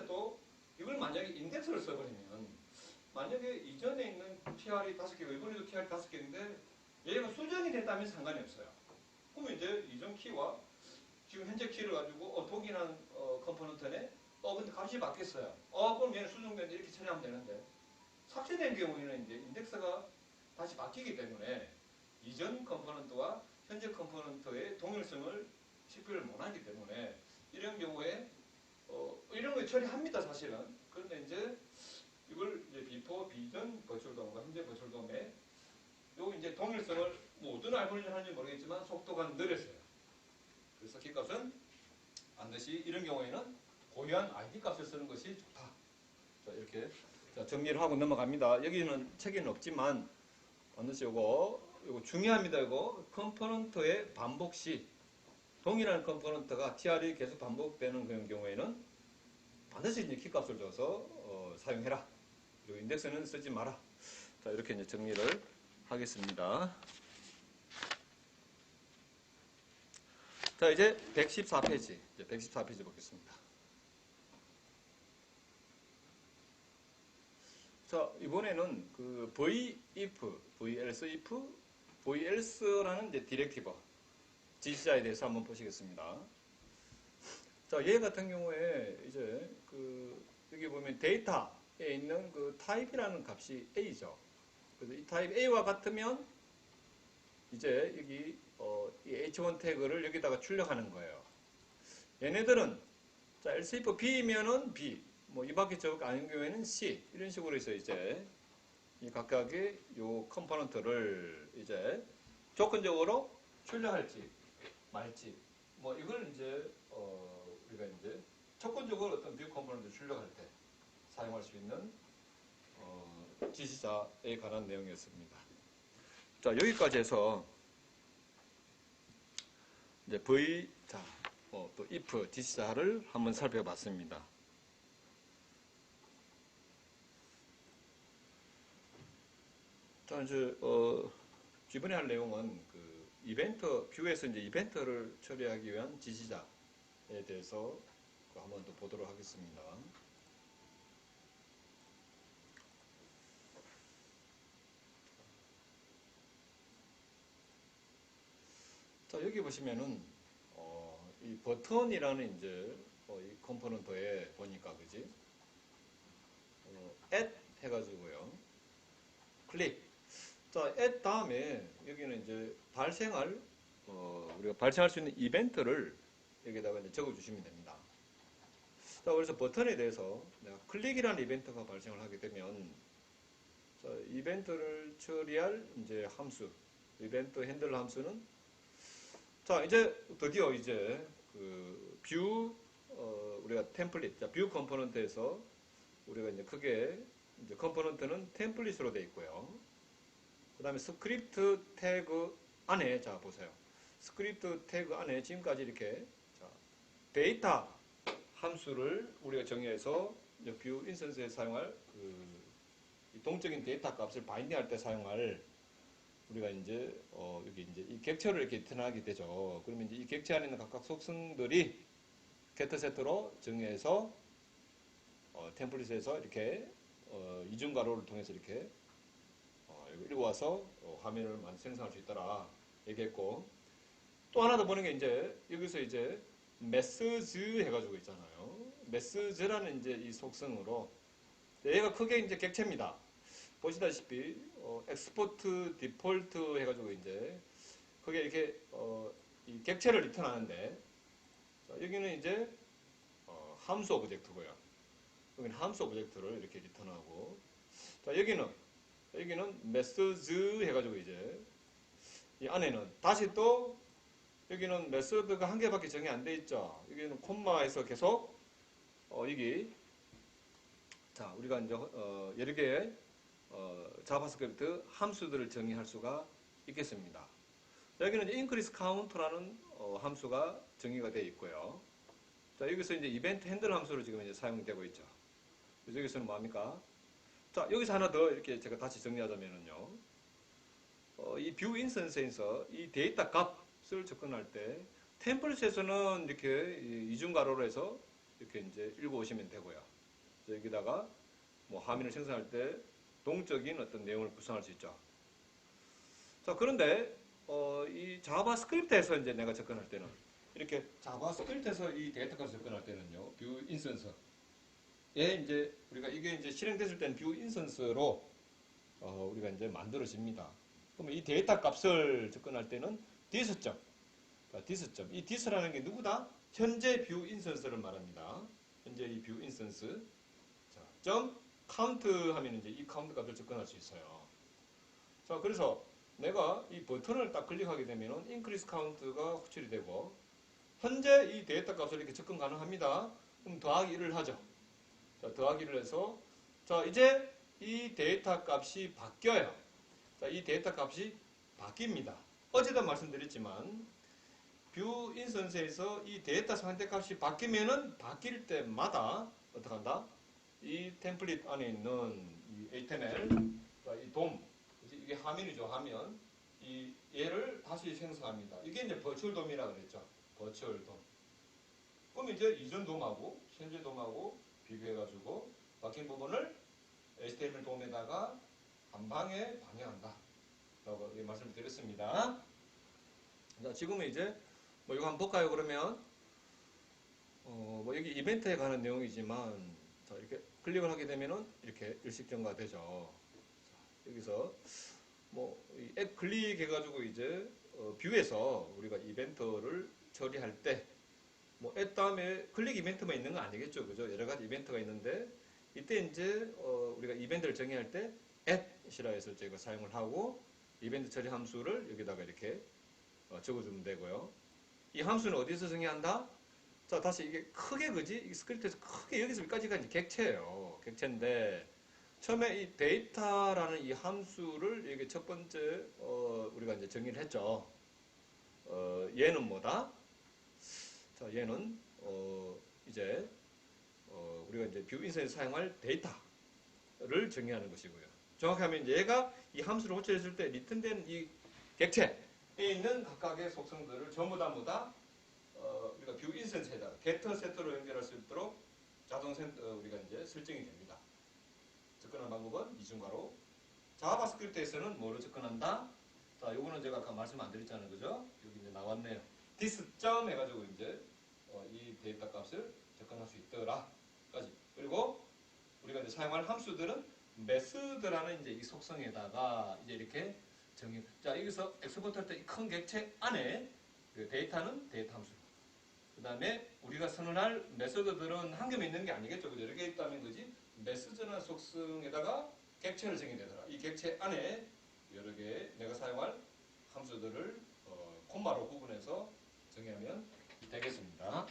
Speaker 1: 또 이걸 만약에 인덱스를 써버리면 만약에 이전에 있는 tr이 5개고 이번에도 tr이 5개인데 얘가 수정이 됐다면 상관이 없어요. 그러면 이제 이전 키와 지금 현재 키를 가지고 동일한 컴포넌트네 근데 값이 바뀌었어요. 그럼 얘는 수정된데 이렇게 처리하면 되는데 삭제된 경우에는 이제 인덱스가 다시 바뀌기 때문에 이전 컴포넌트와 현재 컴포넌트의 동일성을 식별을 못하기 때문에 이런 경우에 이런 거 처리합니다 사실은. 그런데 이제 이걸 이제 비포, 비전 버추얼돔과 현재 버추얼돔의 요 이제 동일성을 뭐 어떤 알고리즘을 하는지 모르겠지만 속도가 느렸어요. 그래서 키값은 반드시 이런 경우에는 고유한 ID 값을 쓰는 것이 좋다. 자, 이렇게 정리를 하고 넘어갑니다. 여기는 책에는 없지만 반드시 요거 중요합니다. 이거 컴포넌트의 반복 시 동일한 컴포넌트가 TR이 계속 반복되는 그런 경우에는 반드시 이제 키값을 줘서 사용해라. 그리고 인덱스는 쓰지 마라. 자, 이렇게 이제 정리를 하겠습니다. 자, 이제 114페이지. 이제 114페이지 보겠습니다. 자, 이번에는 그 VIF, VELSE라는 이제 디렉티브, 지시자에 대해서 한번 보시겠습니다. 자, 얘 같은 경우에 이제 여기 보면 데이터에 있는 그 타입이라는 값이 A죠. 그래서 이 타입 A와 같으면 이제 여기 이 H1 태그를 여기다가 출력하는 거예요. 얘네들은 자, else if B면은 B, 뭐 이 밖에 적 아닌 경우에는 C 이런 식으로 해서 이제 이 각각의 요 컴포넌트를 이제 조건적으로 출력할지 말지 뭐 이걸 이제 우리가 이제 조건적으로 어떤 뷰 컴포넌트 출력할 때 사용할 수 있는 지시자에 관한 내용이었습니다. 자, 여기까지 해서 이제 또 if 지시자를 한번 살펴봤습니다. 자, 이제 이번에 할 내용은 그 이벤트 뷰에서 이제 이벤트를 처리하기 위한 지시자에 대해서 한번 더 보도록 하겠습니다. 자, 여기 보시면은 이 버튼이라는 이제 이 컴포넌트에 보니까 그지? add 해가지고요. 클릭. 자, add 다음에 여기는 이제 우리가 발생할 수 있는 이벤트를 여기다가 이제 적어주시면 됩니다. 자, 그래서 버튼에 대해서 내가 클릭이라는 이벤트가 발생을 하게 되면 자, 이벤트를 처리할 이제 함수, 이벤트 핸들 함수는 자, 이제 드디어 이제 뷰 우리가 템플릿, 자, 뷰 컴포넌트에서 우리가 이제 크게 이제 컴포넌트는 템플릿으로 되어 있고요. 그 다음에 스크립트 태그 안에 자 보세요. 스크립트 태그 안에 지금까지 이렇게 자, 데이터 함수를 우리가 정의해서 뷰 인스턴스에 사용할 동적인 데이터 값을 바인딩할 때 사용할 우리가 이제 여기 이제 이 객체를 이렇게 리턴하게 되죠. 그러면 이제 이 객체 안에 있는 각각 속성들이 게트 세트로 정의해서 템플릿에서 이렇게 이중 가로를 통해서 이렇게 읽어와서 화면을 생성할 수 있더라 얘기했고, 또 하나 더 보는 게 이제 여기서 이제 메시지 해가지고 있잖아요. 메시지라는 이제 이 속성으로 얘가 크게 이제 객체입니다. 보시다시피 엑스포트 디폴트 해가지고 이제 그게 이렇게 이 객체를 리턴하는데 자, 여기는 이제 함수 오브젝트고요. 여기는 함수 오브젝트를 이렇게 리턴하고 자, 여기는 메시지 해가지고 이제 이 안에는 다시 또 여기는 메소드가 한 개밖에 정의 안 돼 있죠. 여기는 콤마에서 계속 여기 자 우리가 이제 여러 개의 자바스크립트 함수들을 정의할 수가 있겠습니다. 여기는 이제 increase count라는 함수가 정의가 되어 있고요. 자 여기서 이제 이벤트 핸들 함수로 지금 이제 사용되고 있죠. 그래서 여기서는 뭡니까? 자 여기서 하나 더 이렇게 제가 다시 정리하자면은요. 이 뷰 인스턴스에서 이 데이터 값을 접근할 때 템플릿에서는 이렇게 이중 가로로 해서 이렇게 이제 읽어오시면 되고요. 여기다가 뭐 화면을 생성할 때 동적인 어떤 내용을 구성할 수 있죠. 자, 그런데 이 자바스크립트에서 이제 내가 접근할 때는 이렇게 자바스크립트에서 이 데이터 값을 접근할 때는요, 뷰 인스턴스에 이제 우리가 이게 이제 실행됐을 때는 뷰 인스턴스로 우리가 이제 만들어집니다. 그러면 이 데이터 값을 접근할 때는 디스점, 디스점. 이 디스라는 게 누구다? 현재 뷰 인스턴스를 말합니다. 현재 이 뷰 인스턴스. 자, 점 카운트 하면 이제 이 카운트 값을 접근할 수 있어요. 자, 그래서 내가 이 버튼을 딱 클릭하게 되면은 increase count가 호출이 되고 현재 이 데이터 값을 이렇게 접근 가능합니다. 그럼 더하기 1을 하죠. 자, 더하기 1을 해서 자, 이제 이 데이터 값이 바뀌어요. 자, 이 데이터 값이 바뀝니다. 어제도 말씀드렸지만 뷰 인스턴스에서 이 데이터 상태 값이 바뀌면은 바뀔 때마다 어떻게 한다? 이 템플릿 안에 있는 이 HTML, 이 돔, 이게 화면이죠, 화면. 이 얘를 다시 생성합니다. 이게 이제 버추얼 돔이라고 그랬죠. 버추얼 돔. 그럼 이제 이전 돔하고 현재 돔하고 비교해가지고 바뀐 부분을 HTML 돔에다가 한 방에 반영한다. 라고 말씀을 드렸습니다. 자, 지금은 이제 뭐 이거 한번 볼까요? 그러면 뭐 여기 이벤트에 관한 내용이지만 자, 이렇게 클릭을 하게 되면은 이렇게 일식정가 되죠. 자, 여기서 뭐 앱 클릭해가지고 이제 뷰에서 우리가 이벤트를 처리할 때 뭐 앱 다음에 클릭 이벤트만 있는 건 아니겠죠, 그죠? 여러 가지 이벤트가 있는데 이때 이제 우리가 이벤트를 정의할 때 앱이라 해서 저희가 사용을 하고 이벤트 처리 함수를 여기다가 이렇게 적어주면 되고요. 이 함수는 어디서 정의한다? 자, 다시 이게 크게 그지? 이 스크립트에서 크게 여기서 여기까지가 이제 객체예요. 객체인데 처음에 이 데이터라는 이 함수를 이게 첫 번째 우리가 이제 정의를 했죠. 얘는 뭐다? 자, 얘는 이제 우리가 이제 뷰 인스턴스에서 사용할 데이터를 정의하는 것이고요. 정확히 하면 얘가 이 함수를 호출했을 때 리턴된 이 객체에 있는 각각의 속성들을 전부 다 뭐다? 우리가 뷰 인스턴스에다가 게터 세터로 연결할 수 있도록 자동 우리가 이제 설정이 됩니다. 접근하는 방법은 이중괄호. 자바스크립트에서는 뭐로 접근한다? 자, 요거는 제가 아까 말씀 안 드렸잖아요, 그죠? 여기 이제 나왔네요. this 점 해가지고 이제 이 데이터 값을 접근할 수 있더라까지. 그리고 우리가 이제 사용할 함수들은 method라는 이제 이 속성에다가 이제 이렇게 정의. 자, 여기서 엑스포트 할 때 이 큰 객체 안에 그 데이터는 데이터 함수. 그 다음에 우리가 선언할 메소드들은 한 개만 있는 게 아니겠죠. 그죠? 여러 개 있다면 그지? 메시지나 속성에다가 객체를 정의되더라. 이 객체 안에 여러 개 내가 사용할 함수들을 콤마로 구분해서 정의하면 되겠습니다.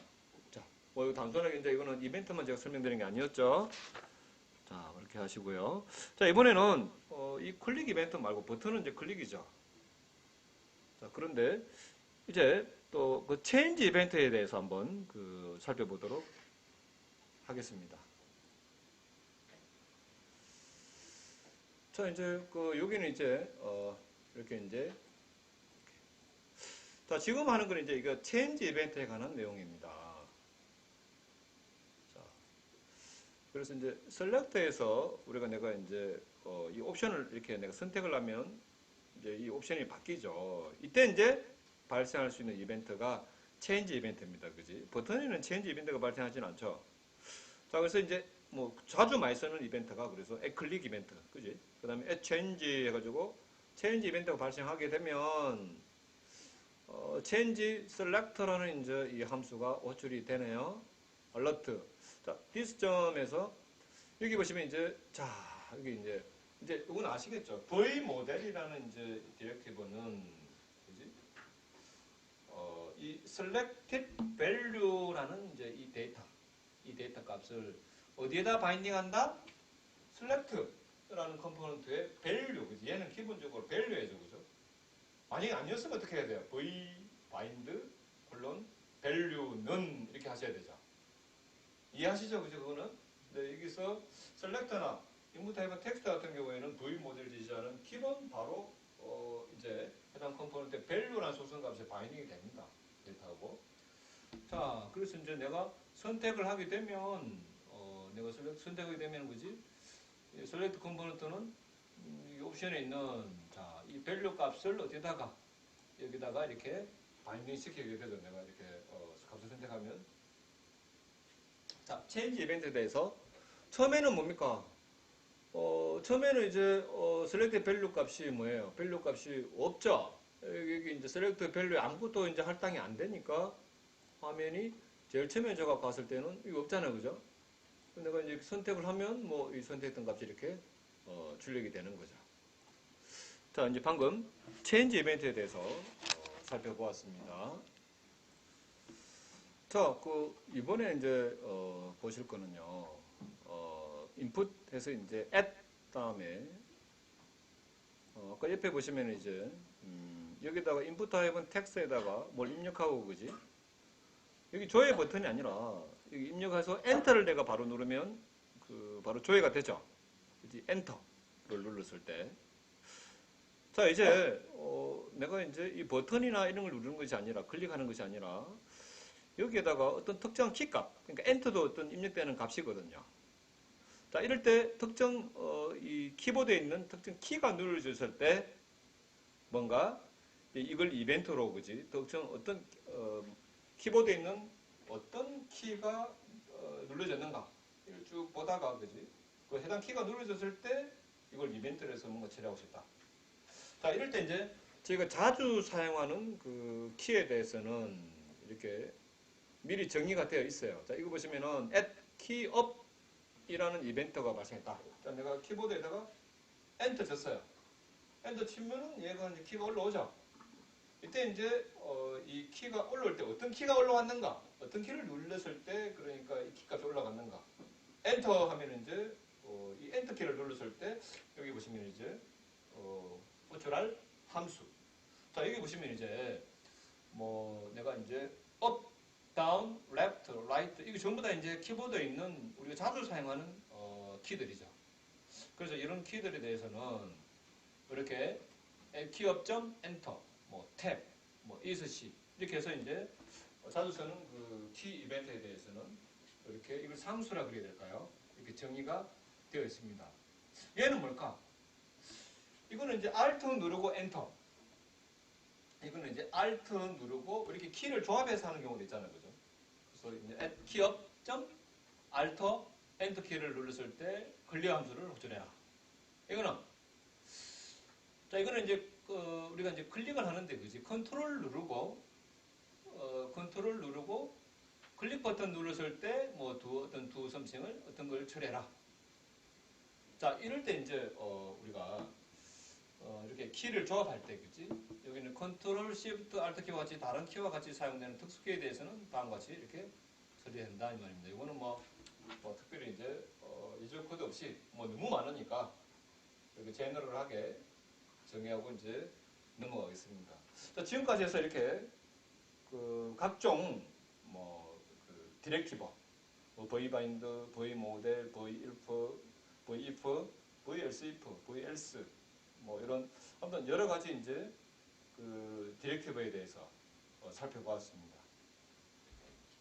Speaker 1: 자, 뭐 이거 단순하게 이제 이거는 이벤트만 제가 설명드리는 게 아니었죠. 자, 이렇게 하시고요. 자, 이번에는 이 클릭 이벤트 말고 버튼은 이제 클릭이죠. 자, 그런데 이제 또 그 체인지 이벤트에 대해서 한번 살펴보도록 하겠습니다. 자, 이제 여기는 이제 이렇게 이제 자, 지금 하는 건 이제 이거 체인지 이벤트에 관한 내용입니다. 자, 그래서 이제 셀렉터에서 우리가 내가 이제 이 옵션을 이렇게 내가 선택을 하면 이제 이 옵션이 바뀌죠. 이때 이제 발생할 수 있는 이벤트가 체인지 이벤트입니다. 그지? 버튼에는 체인지 이벤트가 발생하지는 않죠. 자, 그래서 이제 뭐 자주 많이 쓰는 이벤트가 그래서 클릭 이벤트. 그지? 그 다음에 체인지 해가지고 체인지 이벤트가 발생하게 되면 체인지 셀렉터라는 이제 이 함수가 호출이 되네요. 알러트. 자, this 점에서 여기 보시면 이제 자, 여기 이제 이건 아시겠죠? V 모델이라는 이제 디렉티브는 그지? 이 selected value라는 이제 이 데이터 값을 어디에다 바인딩한다? select라는 컴포넌트의 value. 그지? 얘는 기본적으로 value죠, 그죠? 만약에 아니었으면 어떻게 해야 돼요? v bind value는 이렇게 하셔야 되죠. 이해하시죠, 그죠? 그거는. 근데 여기서 select나 인풋 타입은 텍스트 같은 경우에는 V 모델 지시하는 키는 바로 이제 해당 컴포넌트의 value라는 소선 값에 바인딩이 됩니다. 데이터하고. 자, 그래서 이제 내가 선택을 하게 되면, 내가 선택하게 되면 뭐지? 셀렉트 컴포넌트는 이 옵션에 있는, 자, 이 밸류 값을 어디다가, 여기다가 이렇게 바인딩 시키게 되죠. 내가 이렇게, 값을 선택하면. 자, 체인지 이벤트에 대해서. 처음에는 뭡니까? 처음에는 이제, 셀렉트 밸류 값이 뭐예요? 밸류 값이 없죠? 여기 이제 셀렉트 밸류에 아무것도 이제 할당이 안 되니까 화면이 제일 처음에 제가 봤을 때는 이거 없잖아요. 그죠? 내가 이제 선택을 하면 뭐 이 선택했던 값이 이렇게 출력이 되는 거죠. 자, 이제 방금 체인지 이벤트에 대해서 살펴보았습니다. 자, 이번에 이제 보실 거는요. 인풋해서 이제 add 다음에 아까 옆에 보시면 이제 여기다가 인풋 타입은 텍스트에다가 뭘 입력하고 그지? 여기 조회 버튼이 아니라 여기 입력해서 엔터를 내가 바로 누르면 바로 조회가 되죠. 그지? 엔터를 눌렀을 때. 자, 이제 내가 이제 이 버튼이나 이런 걸 누르는 것이 아니라 클릭하는 것이 아니라 여기에다가 어떤 특정 키값, 그러니까 엔터도 어떤 입력되는 값이거든요. 자, 이럴 때 특정 이 키보드에 있는 특정 키가 눌러졌을 때 뭔가 이걸 이벤트로 그지? 특정 어떤 키보드에 있는 어떤 키가 눌러졌는가 이걸 쭉 보다가 그지? 그 해당 키가 눌러졌을 때 이걸 이벤트로 해서 뭔가 처리하고 싶다. 자, 이럴 때 이제 저희가 자주 사용하는 그 키에 대해서는 이렇게 미리 정의가 되어 있어요. 자, 이거 보시면은 add key up 이라는 이벤트가 발생했다. 자, 내가 키보드에다가 엔터 쳤어요. 엔터 치면은 얘가 이제 키가 올라오죠. 이때 이제 이 키가 올라올 때 어떤 키가 올라왔는가? 어떤 키를 눌렀을 때 그러니까 이 키값이 올라갔는가? 엔터 하면 이제 이 엔터 키를 눌렀을 때 여기 보시면 이제 호출할 함수. 자, 여기 보시면 이제 뭐 내가 이제 up, down, left, right 이게 전부 다 이제 키보드에 있는 우리가 자주 사용하는 키들이죠. 그래서 이런 키들에 대해서는 이렇게 키업.엔터, 뭐 탭, 뭐 ESC 이렇게 해서 이제 자주 쓰는 그 키 이벤트에 대해서는 이렇게 이걸 상수라 그래야 될까요? 이렇게 정의가 되어 있습니다. 얘는 뭘까? 이거는 이제 Alt 누르고 엔터. 이거는 이제 Alt 누르고 이렇게 키를 조합해서 하는 경우도 있잖아요, 그죠? 그래서 이제 키업.Alt 엔터 키를 눌렀을 때 클리어 함수를 호출해라. 이거는 자, 이거는 이제 우리가 이제 클릭을 하는데 그지? 컨트롤 누르고 클릭 버튼 눌렀을 때 뭐 어떤 두 섬칭을 어떤 걸 처리해라. 자, 이럴 때 이제 우리가 이렇게 키를 조합할 때 그지? 여기는 컨트롤 시프트 알트 키와 같이 다른 키와 같이 사용되는 특수 키에 대해서는 다음과 같이 이렇게 처리된다 이 말입니다. 이거는 뭐 특별히 이제 이절 코드 없이 뭐 너무 많으니까 이렇게 제너럴하게 정의하고 이제 넘어가겠습니다. 자, 지금까지 해서 이렇게 각종 디렉티버, vbind, vmodel, vilf, vif, velsif, velse 뭐 이런 아무튼 여러 가지 이제 디렉티버에 대해서 살펴보았습니다.